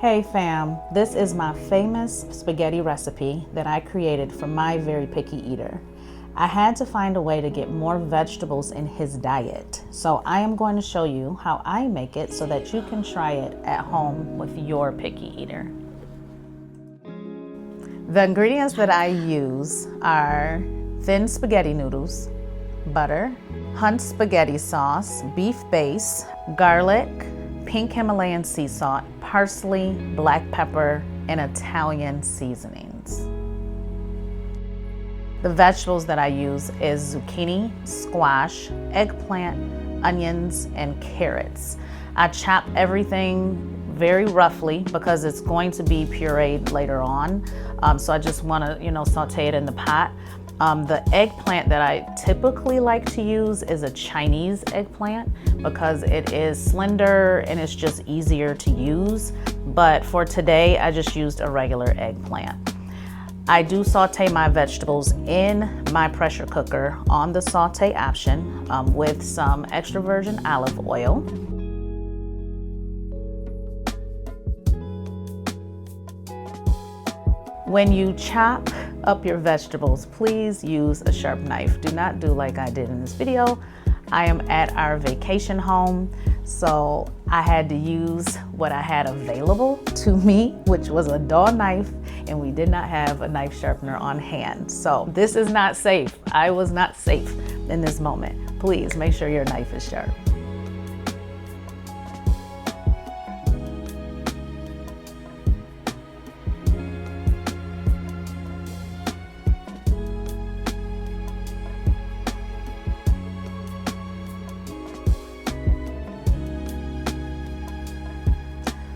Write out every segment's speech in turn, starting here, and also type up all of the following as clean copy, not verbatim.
Hey fam, this is my famous spaghetti recipe that I created for my very picky eater. I had to find a way to get more vegetables in his diet, so I am going to show you how I make it so that you can try it at home with your picky eater. The ingredients that I use are thin spaghetti noodles, butter, Hunt's spaghetti sauce, beef base, garlic, pink Himalayan sea salt, parsley, black pepper, and Italian seasonings. The vegetables that I use is zucchini, squash, eggplant, onions, and carrots. I chop everything very roughly because it's going to be pureed later on. So I just want to, saute it in the pot. The eggplant that I typically like to use is a Chinese eggplant because it is slender and it's just easier to use. But for today, I just used a regular eggplant. I do saute my vegetables in my pressure cooker on the saute option with some extra virgin olive oil. When you chop up your vegetables, please use a sharp knife. Do not do like I did in this video. I am at our vacation home, so I had to use what I had available to me, which was a dull knife, and we did not have a knife sharpener on hand. So this is not safe. I was not safe in this moment. Please make sure your knife is sharp.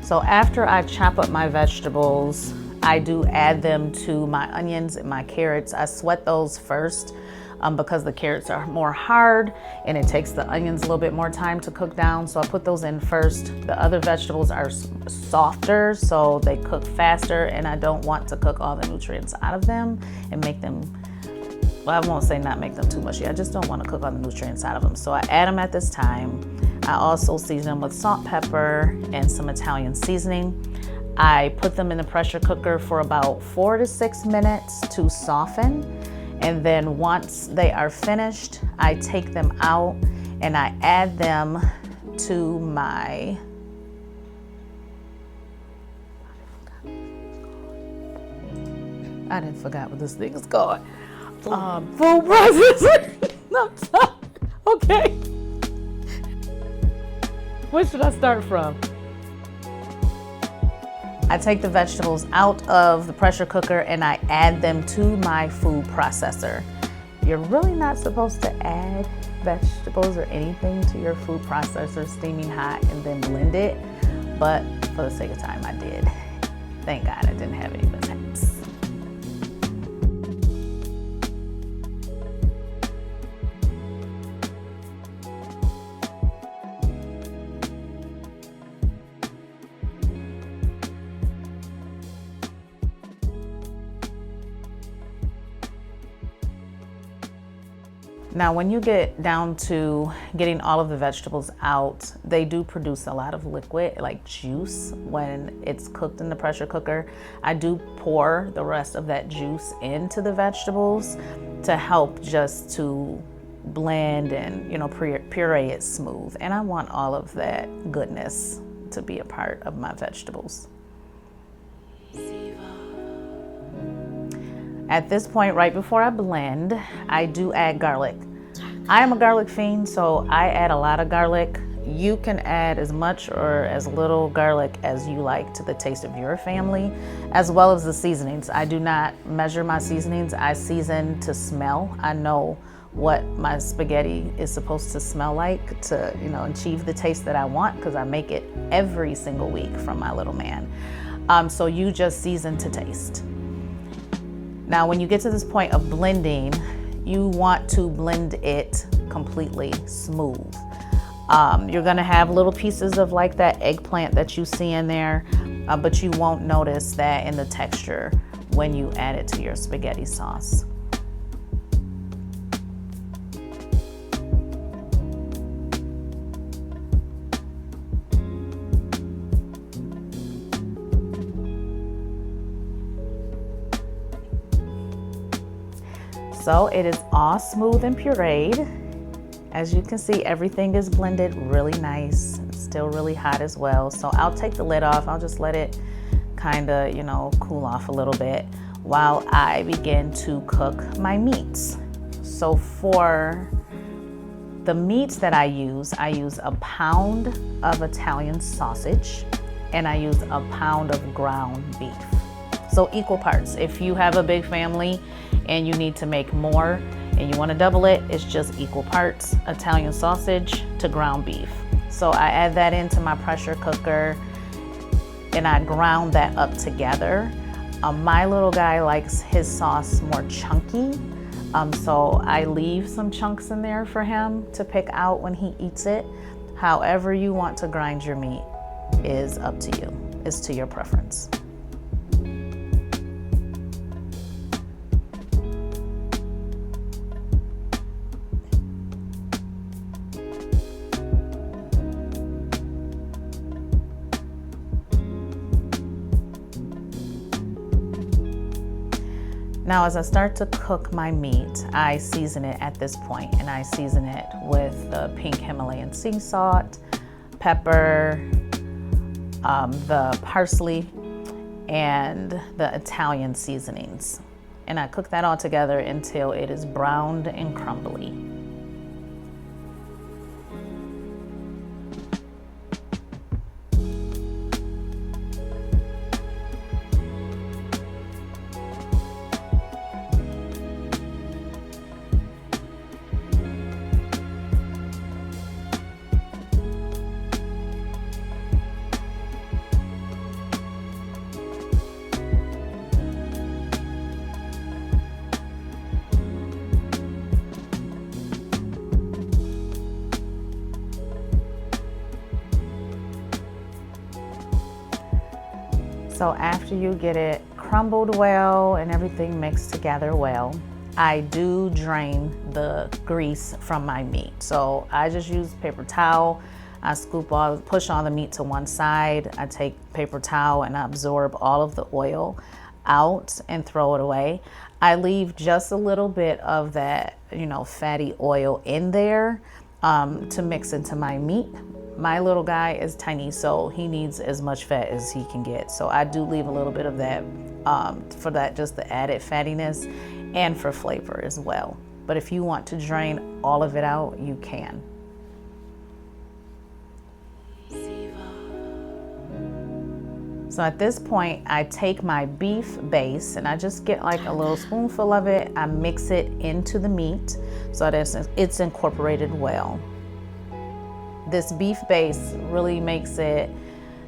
So after I chop up my vegetables, I do add them to my onions and my carrots. I sweat those first because the carrots are more hard and it takes the onions a little bit more time to cook down. So I put those in first. The other vegetables are softer, so they cook faster, and I don't want to cook all the nutrients out of them and make them, well, I won't say not make them too mushy. I just don't want to cook all the nutrients out of them. So I add them at this time. I also season them with salt, pepper, and some Italian seasoning. I put them in the pressure cooker for about 4 to 6 minutes to soften. And then once they are finished, I take them out and I add them to my I didn't forget what this thing is called. Food processor. No, okay. Where should I start from? I take the vegetables out of the pressure cooker and I add them to my food processor. You're really not supposed to add vegetables or anything to your food processor steaming hot and then blend it, but for the sake of time, I did. Thank God I didn't have any mishaps. Now, when you get down to getting all of the vegetables out, they do produce a lot of liquid, like juice, when it's cooked in the pressure cooker. I do pour the rest of that juice into the vegetables to help just to blend and, puree it smooth. And I want all of that goodness to be a part of my vegetables. At this point, right before I blend, I do add garlic. I am a garlic fiend, so I add a lot of garlic. You can add as much or as little garlic as you like to the taste of your family, as well as the seasonings. I do not measure my seasonings. I season to smell. I know what my spaghetti is supposed to smell like to, achieve the taste that I want, because I make it every single week from my little man. So you just season to taste. Now, when you get to this point of blending, you want to blend it completely smooth. You're gonna have little pieces of like that eggplant that you see in there, but you won't notice that in the texture when you add it to your spaghetti sauce. So it is all smooth and pureed. As you can see, everything is blended really nice. It's still really hot as well. So I'll take the lid off. I'll just let it kind of, cool off a little bit while I begin to cook my meats. So for the meats that I use a pound of Italian sausage and I use a pound of ground beef. So equal parts. If you have a big family and you need to make more and you want to double it, it's just equal parts Italian sausage to ground beef. So I add that into my pressure cooker and I ground that up together. My little guy likes his sauce more chunky. So I leave some chunks in there for him to pick out when he eats it. However you want to grind your meat is up to you. It's to your preference. Now, as I start to cook my meat, I season it at this point, and I season it with the pink Himalayan sea salt, pepper, the parsley, and the Italian seasonings. And I cook that all together until it is browned and crumbly. So after you get it crumbled well and everything mixed together well, I do drain the grease from my meat. So I just use paper towel. I push all the meat to one side. I take paper towel and I absorb all of the oil out and throw it away. I leave just a little bit of that, fatty oil in there to mix into my meat. My little guy is tiny, so he needs as much fat as he can get. So I do leave a little bit of that for that, just the added fattiness and for flavor as well. But if you want to drain all of it out, you can. So at this point, I take my beef base and I just get like a little spoonful of it. I mix it into the meat so that it's incorporated well. This beef base really makes it,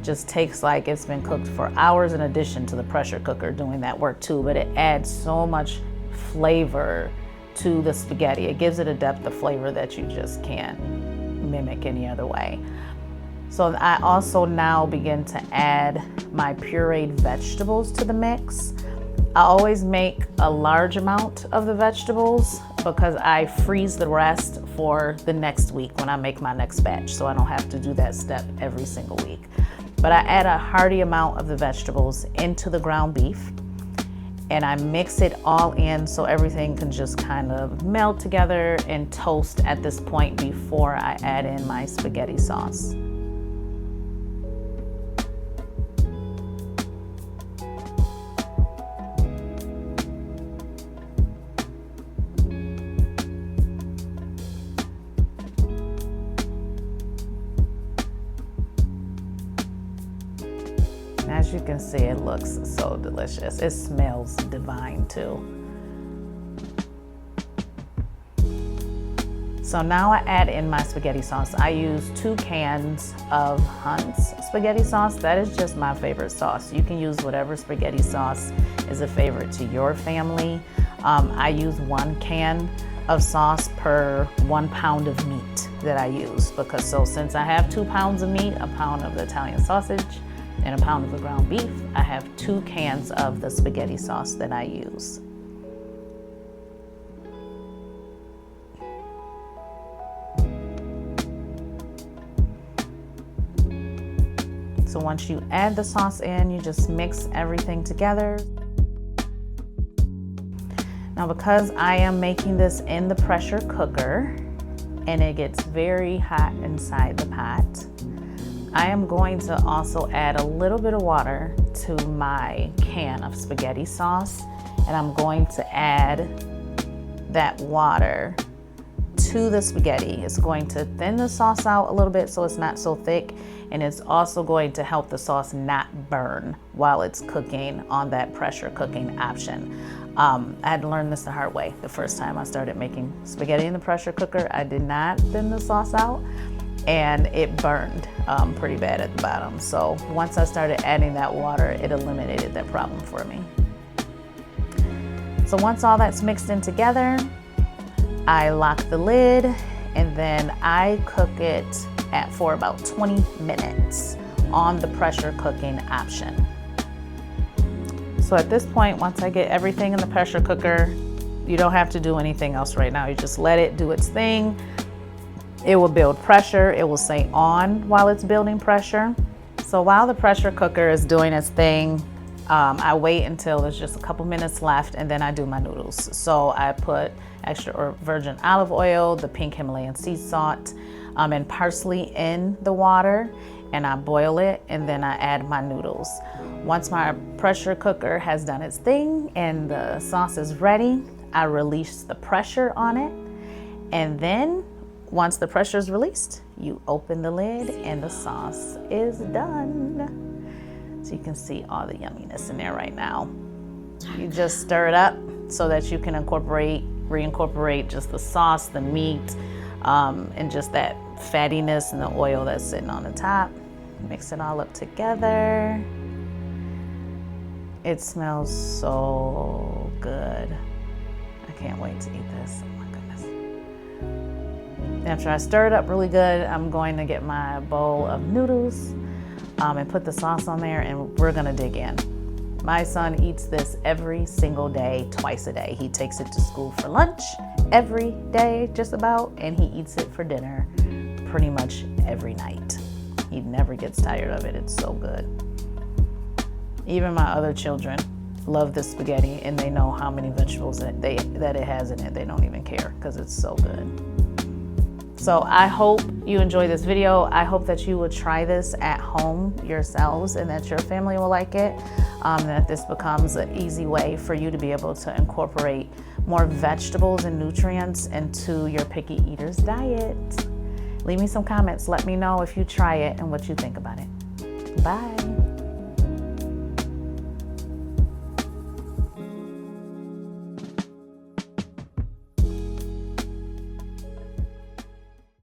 just takes like it's been cooked for hours in addition to the pressure cooker doing that work too, but it adds so much flavor to the spaghetti. It gives it a depth of flavor that you just can't mimic any other way. So I also now begin to add my pureed vegetables to the mix. I always make a large amount of the vegetables because I freeze the rest for the next week when I make my next batch, so I don't have to do that step every single week. But I add a hearty amount of the vegetables into the ground beef and I mix it all in so everything can just kind of melt together and toast at this point before I add in my spaghetti sauce. As you can see, it looks so delicious. It smells divine too. So now I add in my spaghetti sauce. I use 2 cans of Hunt's spaghetti sauce. That is just my favorite sauce. You can use whatever spaghetti sauce is a favorite to your family. I use 1 can of sauce per 1 pound of meat that I use since I have 2 pounds of meat, a pound of the Italian sausage, and a pound of the ground beef, I have 2 cans of the spaghetti sauce that I use. So once you add the sauce in, you just mix everything together. Now, because I am making this in the pressure cooker and it gets very hot inside the pot, I am going to also add a little bit of water to my can of spaghetti sauce, and I'm going to add that water to the spaghetti. It's going to thin the sauce out a little bit so it's not so thick, and it's also going to help the sauce not burn while it's cooking on that pressure cooking option. I had to learn this the hard way. The first time I started making spaghetti in the pressure cooker, I did not thin the sauce out, and it burned pretty bad at the bottom. So once I started adding that water, it eliminated that problem for me. So once all that's mixed in together, I lock the lid, and then I cook it for about 20 minutes on the pressure cooking option. So at this point, once I get everything in the pressure cooker, you don't have to do anything else right now. You just let it do its thing. It will build pressure. It will stay on while it's building pressure. So while the pressure cooker is doing its thing, I wait until there's just a couple minutes left, and then I do my noodles. So I put extra or virgin olive oil, the pink Himalayan sea salt, and parsley in the water, and I boil it, and then I add my noodles. Once my pressure cooker has done its thing and the sauce is ready, I release the pressure on it, and then once the pressure is released, you open the lid and the sauce is done. So you can see all the yumminess in there right now. You just stir it up so that you can reincorporate just the sauce, the meat, and just that fattiness and the oil that's sitting on the top. Mix it all up together. It smells so good. I can't wait to eat this. Oh my goodness. After I stir it up really good, I'm going to get my bowl of noodles and put the sauce on there, and we're gonna dig in. My son eats this every single day, twice a day. He takes it to school for lunch every day, just about, and he eats it for dinner pretty much every night. He never gets tired of it. It's so good. Even my other children love this spaghetti, and they know how many vegetables that it has in it. They don't even care because it's so good. So I hope you enjoy this video. I hope that you will try this at home yourselves and that your family will like it, that this becomes an easy way for you to be able to incorporate more vegetables and nutrients into your picky eater's diet. Leave me some comments. Let me know if you try it and what you think about it. Bye.